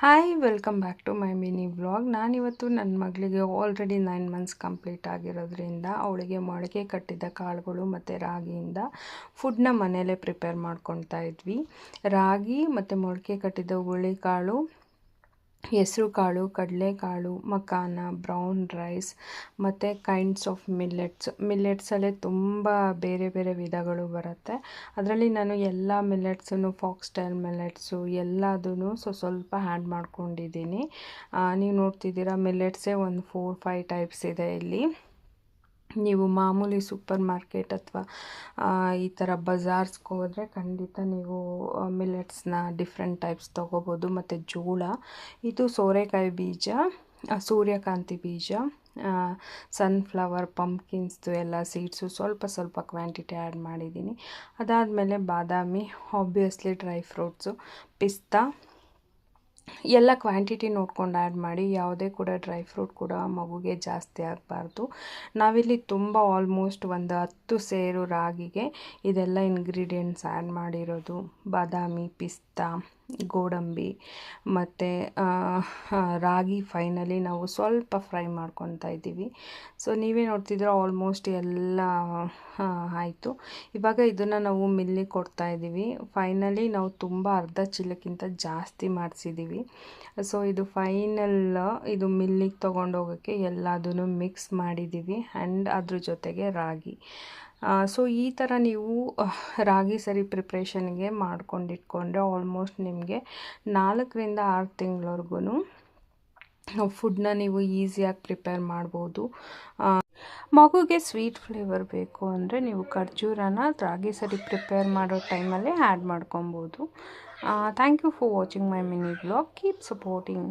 Hi welcome back to my mini vlog. ನಾನಿವತ್ತು ನನ್ನ ಮಗಳಿಗೆ ಆಲ್ರೆಡಿ 9 ಮಂತ್ಸ್ ಕಂಪ್ಲೀಟ್ ಆಗಿರೋದ್ರಿಂದ ಅವಳಿಗೆ ಮೊಳಕೆ ಕಟ್ಟಿದ ಕಾಳುಗಳು ಮತ್ತು ರಾಗಿಯಿಂದ ಫುಡ್ನ ಮನೆಯಲ್ಲೇ ಪ್ರಿಪೇರ್ ಮಾಡ್ಕೊತಾ ಇದ್ವಿ. ರಾಗಿ ಮತ್ತು ಮೊಳಕೆ ಕಟ್ಟಿದ ಹುರುಳಿಕಾಳು, ಹೆಸರು ಕಾಳು, ಕಡಲೆಕಾಳು, ಮಕಾನ, ಬ್ರೌನ್ ರೈಸ್ ಮತ್ತು ಕೈಂಡ್ಸ್ ಆಫ್ ಮಿಲ್ಲೆಟ್ಸಲ್ಲೇ ತುಂಬ ಬೇರೆ ಬೇರೆ ವಿಧಗಳು ಬರುತ್ತೆ. ಅದರಲ್ಲಿ ನಾನು ಎಲ್ಲ ಮಿಲ್ಲೆಟ್ಸನ್ನು ಫಾಕ್ಸ್ಟೈಲ್ ಮಿಲ್ಲೆಟ್ಸು ಎಲ್ಲದೂ ಸ್ವಲ್ಪ ಆ್ಯಡ್ ಮಾಡ್ಕೊಂಡಿದ್ದೀನಿ. ನೀವು ನೋಡ್ತಿದ್ದೀರಾ, ಮಿಲ್ಲೆಟ್ಸೇ ಒಂದು 4-5 ಟೈಪ್ಸ್ ಇದೆ ಇಲ್ಲಿ. ನೀವು ಮಾಮೂಲಿ ಸೂಪರ್ ಮಾರ್ಕೆಟ್ ಅಥವಾ ಈ ಥರ ಬಜಾರ್ಸ್ಗೆ ಹೋದರೆ ಖಂಡಿತ ನೀವು ಮಿಲ್ಲೆಟ್ಸ್ನ ಡಿಫ್ರೆಂಟ್ ಟೈಪ್ಸ್ ತೊಗೋಬೋದು. ಮತ್ತು ಜೋಳ, ಇದು ಸೋರೆಕಾಯಿ ಬೀಜ, ಸೂರ್ಯಕಾಂತಿ ಬೀಜ, ಸನ್ಫ್ಲವರ್, ಪಂಪ್ಕಿನ್ಸ್ದು ಎಲ್ಲ ಸೀಡ್ಸು ಸ್ವಲ್ಪ ಕ್ವಾಂಟಿಟಿ ಆ್ಯಡ್ ಮಾಡಿದ್ದೀನಿ. ಅದಾದಮೇಲೆ ಬಾದಾಮಿ, ಆಬ್ವಿಯಸ್ಲಿ ಡ್ರೈ ಫ್ರೂಟ್ಸು, ಪಿಸ್ತಾ ಎಲ್ಲ ಕ್ವಾಂಟಿಟಿ ನೋಡ್ಕೊಂಡು ಆ್ಯಡ್ ಮಾಡಿ. ಯಾವುದೇ ಕೂಡ ಡ್ರೈ ಫ್ರೂಟ್ ಕೂಡ ಮಗುಗೆ ಜಾಸ್ತಿ ಆಗಬಾರ್ದು. ನಾವಿಲ್ಲಿ ತುಂಬ ಆಲ್ಮೋಸ್ಟ್ ಒಂದು 10 ಸೇರು ರಾಗಿಗೆ ಇದೆಲ್ಲ ಇಂಗ್ರೀಡಿಯೆಂಟ್ಸ್ ಆ್ಯಡ್ ಮಾಡಿರೋದು. ಬಾದಾಮಿ, ಪಿಸ್ತಾ, ಗೋಡಂಬಿ ಮತ್ತು ರಾಗಿ ಫೈನಲಿ ನಾವು ಸ್ವಲ್ಪ ಫ್ರೈ ಮಾಡ್ಕೊತಾ ಇದ್ದೀವಿ. ಸೊ ನೀವೇ ನೋಡ್ತಿದ್ರೆ ಆಲ್ಮೋಸ್ಟ್ ಎಲ್ಲ ಆಯಿತು. ಇವಾಗ ಇದನ್ನು ನಾವು ಮಿಲ್ಲಿಗೆ ಕೊಡ್ತಾ ಇದ್ದೀವಿ. ಫೈನಲಿ ನಾವು ತುಂಬ ಅರ್ಧ ಚೀಲಕ್ಕಿಂತ ಜಾಸ್ತಿ ಮಾಡಿಸಿದ್ದೀವಿ. ಸೊ ಇದು ಫೈನಲ್, ಇದು ಮಿಲ್ಲಿಗೆ ತೊಗೊಂಡೋಗೋಕ್ಕೆ ಎಲ್ಲದನ್ನು ಮಿಕ್ಸ್ ಮಾಡಿದ್ದೀವಿ. ಆ್ಯಂಡ್ ಅದ್ರ ಜೊತೆಗೆ ರಾಗಿ. ಸೊ ಈ ಥರ ನೀವು ರಾಗಿ ಸರಿ ಪ್ರಿಪ್ರೇಷನ್ಗೆ ಮಾಡ್ಕೊಂಡಿಟ್ಕೊಂಡ್ರೆ ಆಲ್ಮೋಸ್ಟ್ ನಿಮಗೆ 4ರಿಂದ 6 ತಿಂಗಳವರೆಗೂ ಫುಡ್ನ ನೀವು ಈಸಿಯಾಗಿ ಪ್ರಿಪೇರ್ ಮಾಡ್ಬೋದು. ಮಗುಗೆ ಸ್ವೀಟ್ ಫ್ಲೇವರ್ ಬೇಕು ಅಂದರೆ ನೀವು ಖರ್ಜೂರನ ರಾಗಿ ಸರಿ ಪ್ರಿಪೇರ್ ಮಾಡೋ ಟೈಮಲ್ಲೇ ಆ್ಯಡ್ ಮಾಡ್ಕೊಬೋದು. Thank you for watching my mini vlog. Keep supporting.